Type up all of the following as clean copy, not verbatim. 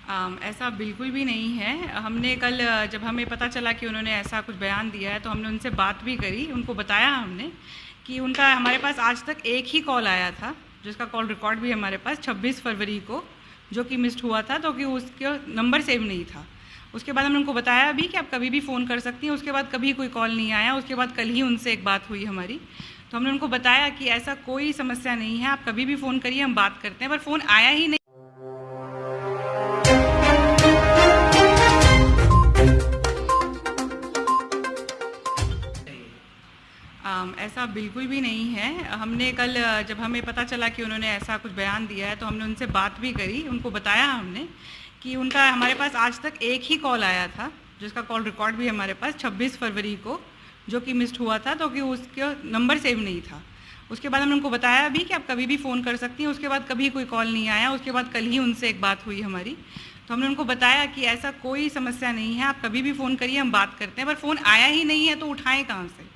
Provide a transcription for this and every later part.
ऐसा बिल्कुल भी नहीं है। हमने कल जब हमें पता चला कि उन्होंने ऐसा कुछ बयान दिया है तो हमने उनसे बात भी करी, उनको बताया हमने कि उनका हमारे पास आज तक एक ही कॉल आया था, जिसका कॉल रिकॉर्ड भी हमारे पास 26 फरवरी को, जो कि मिस्ड हुआ था, तो कि उसका नंबर सेव नहीं था। उसके बाद हमने उनको बताया भी कि आप कभी भी फ़ोन कर सकती हैं। उसके बाद कभी कोई कॉल नहीं आया। उसके बाद कल ही उनसे एक बात हुई हमारी, तो हमने उनको बताया कि ऐसा कोई समस्या नहीं है, आप कभी भी फ़ोन करिए, हम बात करते हैं। पर फ़ोन आया ही नहीं। ऐसा बिल्कुल भी नहीं है। हमने कल जब हमें पता चला कि उन्होंने ऐसा कुछ बयान दिया है तो हमने उनसे बात भी करी, उनको बताया हमने कि उनका हमारे पास आज तक एक ही कॉल आया था, जिसका कॉल रिकॉर्ड भी हमारे पास 26 फरवरी को, जो कि मिस्ड हुआ था, तो कि उसका नंबर सेव नहीं था। उसके बाद हमने उनको बताया भी कि आप कभी भी फ़ोन कर सकती हैं। उसके बाद कभी कोई कॉल नहीं आया। उसके बाद कल ही उनसे एक बात हुई हमारी, तो हमने उनको बताया कि ऐसा कोई समस्या नहीं है, आप कभी भी फ़ोन करिए, हम बात करते हैं। पर फ़ोन आया ही नहीं है तो उठाएँ कहाँ से?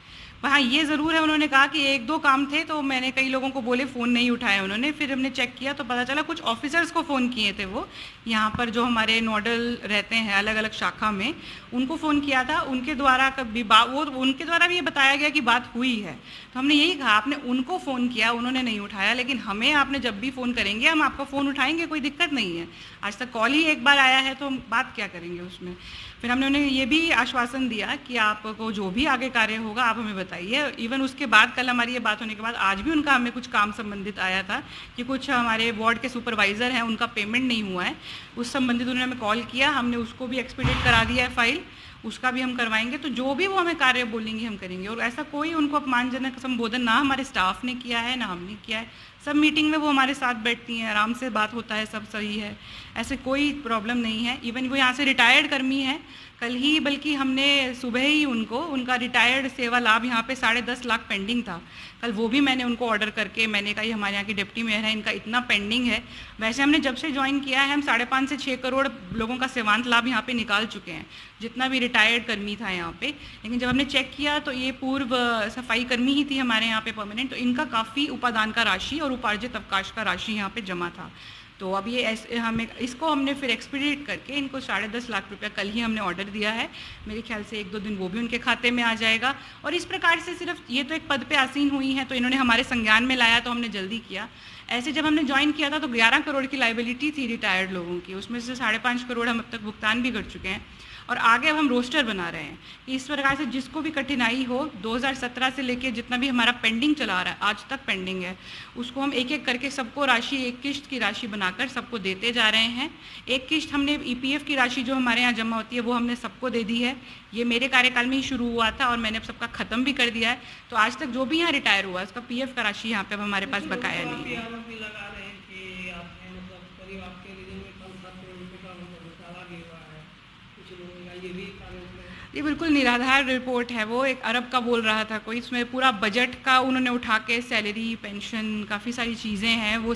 पर हाँ, ये ज़रूर है, उन्होंने कहा कि 1-2 काम थे, तो मैंने कई लोगों को बोले, फ़ोन नहीं उठाया उन्होंने। फिर हमने चेक किया तो पता चला कुछ ऑफ़िसर्स को फ़ोन किए थे वो, यहाँ पर जो हमारे नोडल रहते हैं अलग-अलग शाखा में, उनको फ़ोन किया था। उनके द्वारा कभी वो उनके द्वारा भी ये बताया गया कि बात हुई है। तो हमने यही कहा, आपने उनको फ़ोन किया, उन्होंने नहीं उठाया, लेकिन हमें आपने जब भी फ़ोन करेंगे, हम आपका फ़ोन उठाएँगे, कोई दिक्कत नहीं है। आज तक कॉल ही एक बार आया है, तो हम बात क्या करेंगे उसमें? फिर हमने उन्हें ये भी आश्वासन दिया कि आपको जो भी आगे कार्य होगा आप हमें बताइए। इवन उसके बाद कल हमारी ये बात होने के बाद आज भी उनका हमें कुछ काम संबंधित आया था कि कुछ हमारे वार्ड के सुपरवाइज़र हैं, उनका पेमेंट नहीं हुआ है, उस संबंधित उन्होंने हमें कॉल किया। हमने उसको भी एक्सपीडिएट करा दिया है फाइल, उसका भी हम करवाएंगे। तो जो भी वो हमें कार्य बोलेंगे हम करेंगे। और ऐसा कोई उनको अपमानजनक संबोधन ना हमारे स्टाफ ने किया है, ना हमने किया है। सब मीटिंग में वो हमारे साथ बैठती हैं, आराम से बात होता है, सब सही है, ऐसे कोई प्रॉब्लम नहीं है। इवन वो यहाँ से रिटायर्ड कर्मी हैं, कल ही बल्कि हमने सुबह ही उनको उनका रिटायर्ड सेवा लाभ यहाँ पे 10.5 लाख पेंडिंग था, कल वो भी मैंने उनको ऑर्डर करके मैंने कहा ये हमारे यहाँ की डिप्टी मेयर है, इनका इतना पेंडिंग है। वैसे हमने जब से ज्वाइन किया है हम 5.5 से 6 करोड़ लोगों का सेवांत लाभ यहाँ पे निकाल चुके हैं, जितना भी रिटायर्ड कर्मी था यहाँ पे। लेकिन जब हमने चेक किया तो ये पूर्व सफाई कर्मी ही थी हमारे यहाँ पे परमानेंट, तो इनका काफ़ी उपादान का राशि और उपार्जित अवकाश का राशि यहाँ पे जमा था। तो अब ये ऐसे हमें इसको हमने फिर एक्सपीडिएट करके इनको 10.5 लाख रुपया कल ही हमने ऑर्डर दिया है। मेरे ख्याल से 1-2 दिन वो भी उनके खाते में आ जाएगा। और इस प्रकार से सिर्फ ये तो एक पद पे आसीन हुई हैं तो इन्होंने हमारे संज्ञान में लाया तो हमने जल्दी किया। ऐसे जब हमने ज्वाइन किया था तो 11 करोड़ की लाइबिलिटी थी रिटायर्ड लोगों की, उसमें से 5.5 करोड़ हम अब तक भुगतान भी कर चुके हैं। और आगे अब हम रोस्टर बना रहे हैं कि इस प्रकार से जिसको भी कठिनाई हो, 2017 से लेके जितना भी हमारा पेंडिंग चला रहा है, आज तक पेंडिंग है, उसको हम एक एक करके सबको राशि, एक किश्त की राशि बनाकर सबको देते जा रहे हैं। एक किश्त हमने ईपीएफ की राशि जो हमारे यहाँ जमा होती है वो हमने सबको दे दी है। ये मेरे कार्यकाल में ही शुरू हुआ था और मैंने अब सबका ख़त्म भी कर दिया है। तो आज तक जो भी यहाँ रिटायर हुआ उसका पीएफ का राशि यहाँ पे अब हमारे पास बकाया नहीं है। ये बिल्कुल निराधार रिपोर्ट है। वो 1 अरब का बोल रहा था कोई, इसमें पूरा बजट का उन्होंने उठा के सैलरी, पेंशन, काफ़ी सारी चीज़ें हैं वो